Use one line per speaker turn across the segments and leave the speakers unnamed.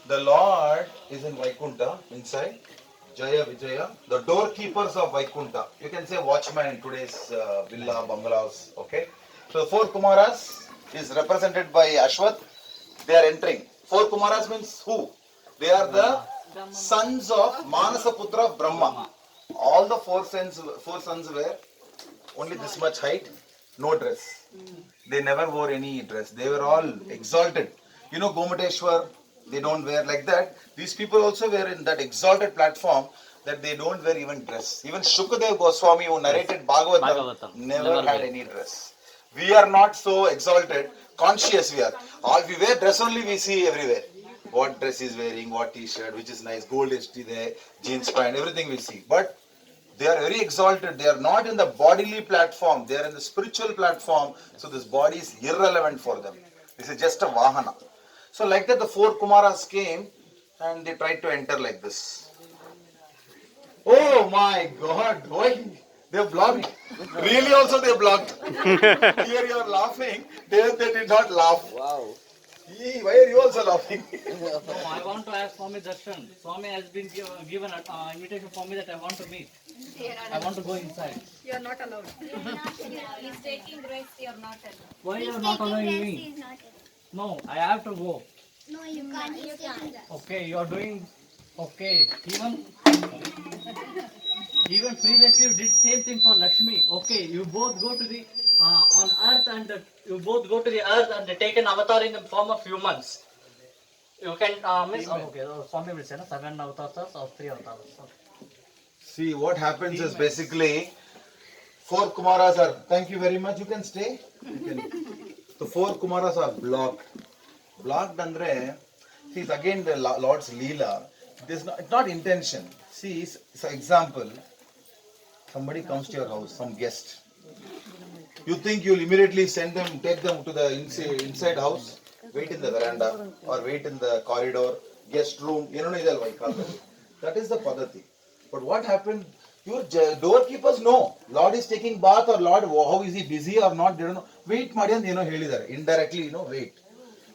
The Lord is in Vaikunta inside. Jaya Vijaya, the doorkeepers of Vaikunta. You can say watchmen in today's villa, bungalows. Okay. So the four Kumaras is represented by Ashwath. They are entering. Four Kumaras means who? They are the sons of Manasaputra of Brahma. All the four sons were only this much height, no dress. They never wore any dress. They were all exalted. You know, Gomateshwar, they don't wear like that. These people also were in that exalted platform that they don't wear even dress. Even Shukadev Goswami, who narrated Bhagavatam, never had any dress. We are not so exalted, conscious we are. All we wear dress only we see everywhere. What dress is wearing, what t-shirt, which is nice, gold HT there, jeans pant, everything we see. But they are very exalted. They are not in the bodily platform. They are in the spiritual platform. So this body is irrelevant for them. This is just a vahana. So like that the four Kumaras came and they tried to enter like this. Oh my God. Why? They have blocked. Really also they blocked. Here you are laughing. There they did not laugh.
Wow.
Why are you also laughing?
No, I want to ask Swami Darshan. Swami has been given an invitation for me that I want to meet. I want to go inside.
You are not allowed.
He's taking rest, you are not allowed.
Why you are not allowing me? No, I have to go.
No, you can't. You can't.
Okay, you are doing okay. Even previously you did same thing for Lakshmi. Okay, you both go to the on earth and you both go to the earth and take an avatar in the form of humans. You can miss. Okay, Swami will say 7 avatars or 3 avatars. Okay.
See, what happens is basically four Kumaras are, thank you very much, you can stay. The four Kumaras are blocked. Blocked andre, see, it's again the Lord's Leela. It's not intention. See, so example, somebody comes to your house, some guest. You think you'll immediately send them, take them to the inside house, wait in the veranda or wait in the corridor, guest room. That is the Padati. But what happened? Your doorkeepers know. Lord is taking bath or Lord, how is he busy or not? They don't know. Wait, Marian, helidare. Indirectly, wait.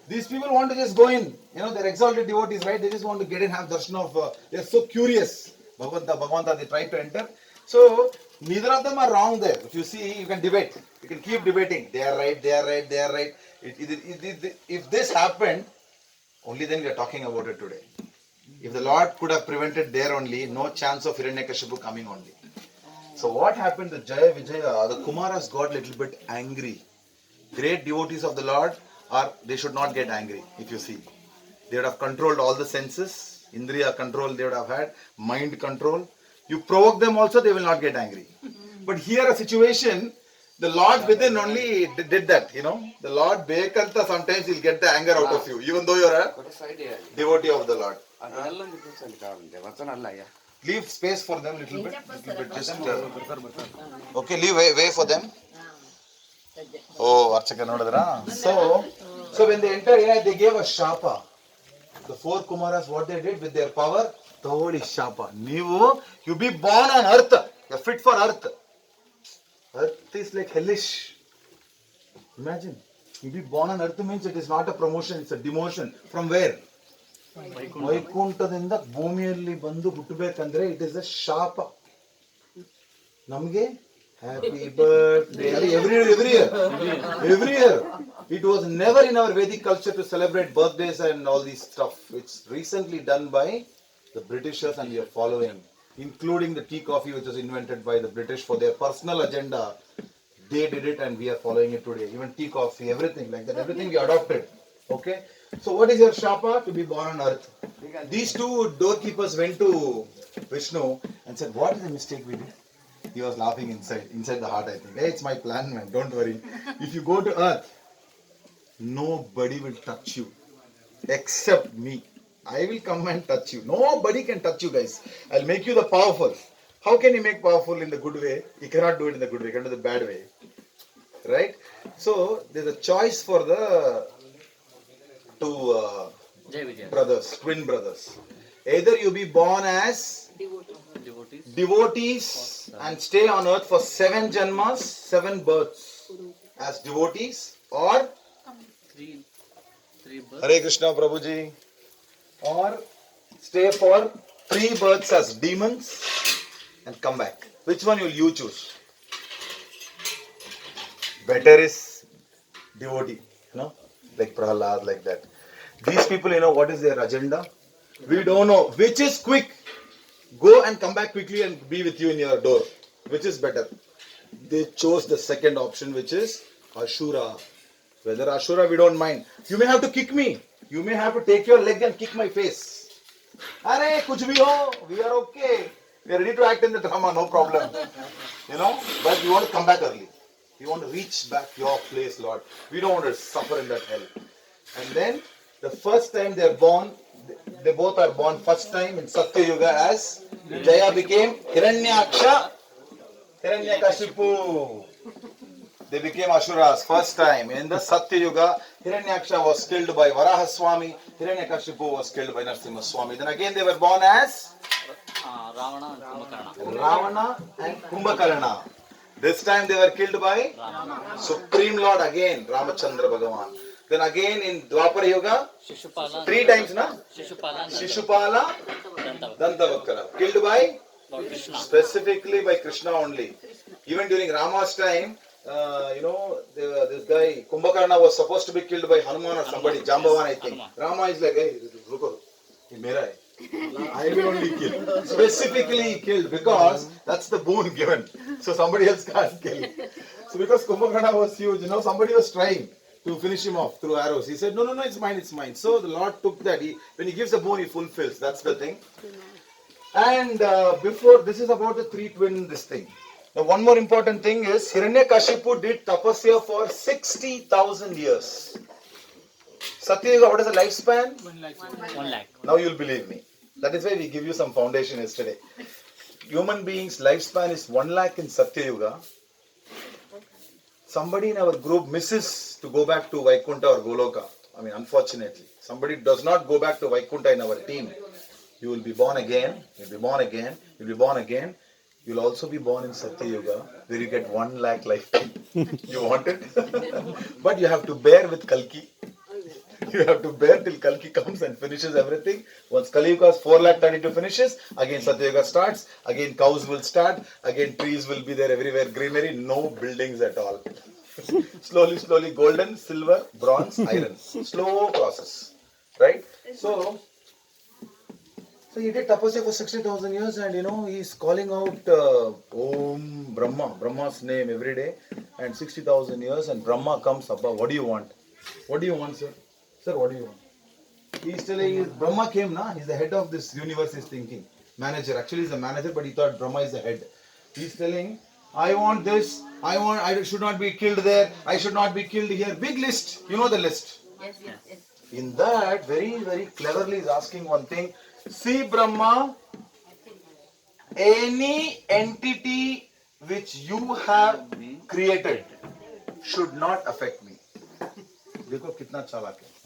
These people want to just go in. They're exalted devotees, right? They just want to get in, have darshan of, they're so curious. Bhagavanta, they try to enter. So, neither of them are wrong there. If you see, you can debate. You can keep debating. They are right, they are right, they are right. If this happened, only then we are talking about it today. If the Lord could have prevented there only, no chance of Hiranyakashipu coming only. So what happened to Jaya Vijaya? The Kumaras got a little bit angry. Great devotees of the Lord, they should not get angry, if you see. They would have controlled all the senses. Indriya control they would have had. Mind control. You provoke them also, they will not get angry. But here a situation, the Lord within only did that, The Lord Bekanta, sometimes he'll get the anger out of you, even though you're a devotee of the Lord. Leave space for them little bit. Just, okay, leave way for them. Oh, Archaka Nodadra. So when they entered here, they gave a shapa. The four Kumaras, what they did with their power, Tavoli shapa. You be born on earth. You're fit for earth. Earth is like hellish. Imagine. You be born on earth means it is not a promotion, it's a demotion. From where? ವೈಕುಂಠದಿಂದ ಭೂಮಿಯಲ್ಲಿ ಬಂದು ಹುಟ್ಟಬೇಕಂದ್ರೆ it is a ಶಾಪ ನಮಗೆ happy birthday every year it was never in our Vedic culture to celebrate birthdays and all these stuff. It's recently done by the Britishers and we are following, including the tea coffee which was invented by the British for their personal agenda. They did it and we are following it today. Even tea coffee, everything like that, everything we adopted. Okay, so what is your shapa? To be born on earth. These two doorkeepers went to Vishnu and said, what is the mistake we did? He was laughing inside the heart, I think. Hey, it's my plan, man, don't worry. If you go to earth, nobody will touch you except me. I will come and touch you. Nobody can touch you, guys. I'll make you the powerful. How can you make powerful in the good way? You cannot do it in the good way, you can do the bad way. Right? So, there's a choice for the two brothers, twin brothers. Either you be born as devotees and stay on earth for 7 janmas, 7 births as devotees, or
3 births.
Hare Krishna Prabhuji. or stay for 3 births as demons and come back? Which one will you choose? Better is devotee, like Prahlad, like that. These people, what is their agenda? We don't know. Which is quick? Go and come back quickly and be with you in your door. Which is better? They chose the second option, which is Ashura. Whether Ashura, we don't mind. You may have to kick me. You may have to take your leg and kick my face. Arey, kuch bhi ho, we are okay. We are ready to act in the drama, no problem. But we want to come back early. We want to reach back your place, Lord. We don't want to suffer in that hell. And then, the first time they are born, they both are born first time in Satya Yuga as Jaya became Hiranyakashipu. They became Asuras first time. In the Satya Yuga, Hiranyaksha was killed by Varahaswami, Hiranyakashipu was killed by Narasimhaswami. Then again they were born as Ravana and Kumbhakarna. This time they were killed by Supreme Lord again, Ramachandra Bhagavan. Then again in Dwapara Yuga, 3 times, na? Shishupala, Dantavakkara. Killed by? Specifically by Krishna only. Even during Rama's time, this guy, Kumbhakarna was supposed to be killed by Hanuman or somebody, Jambavan I think. Rama is like, hey, ruko, ye mera hai. I will only kill. Specifically killed because that's the boon given. So somebody else can't kill. So because Kumbhakarna was huge, somebody was trying to finish him off through arrows. He said, no, it's mine, it's mine. So the Lord took that. When he gives the boon, he fulfills. That's the thing. And before, this is about the 3 twin, this thing. Now one more important thing is, Hiranyakashipu did tapasya for 60,000 years. Satya Yuga, what is the lifespan?
1 lakh.
Now you'll believe me. That is why we give you some foundation yesterday. Human beings' lifespan is 1 lakh in Satya Yuga. Somebody in our group misses to go back to Vaikuntha or Goloka. Unfortunately. Somebody does not go back to Vaikuntha in our team. You will be born again. You'll be born again. You'll be born again. You'll also be born in Satya Yuga, where you get 1 lakh lifetime. You want it? But you have to bear with Kalki. You have to bear till Kalki comes and finishes everything. Once Kali Yuga's 4,32,000 finishes, again Satya Yuga starts, again cows will start, again trees will be there everywhere, greenery, no buildings at all. Slowly, golden, silver, bronze, iron. Slow process. Right? So he did tapasya for 60,000 years and he's calling out Om Brahma, Brahma's name every day, and 60,000 years, and Brahma comes above. What do you want? What do you want, sir? Sir, what do you want? He's telling, Brahma came, na? He's the head of this universe, he's thinking. Manager. Actually, he's the manager, but he thought Brahma is the head. He's telling, I want this, I should not be killed there, I should not be killed here. Big list. You know the list.
Yes.
In that, very, very cleverly is asking one thing. See, Brahma, any entity which you have created should not affect me. देखो कितना चालाक है.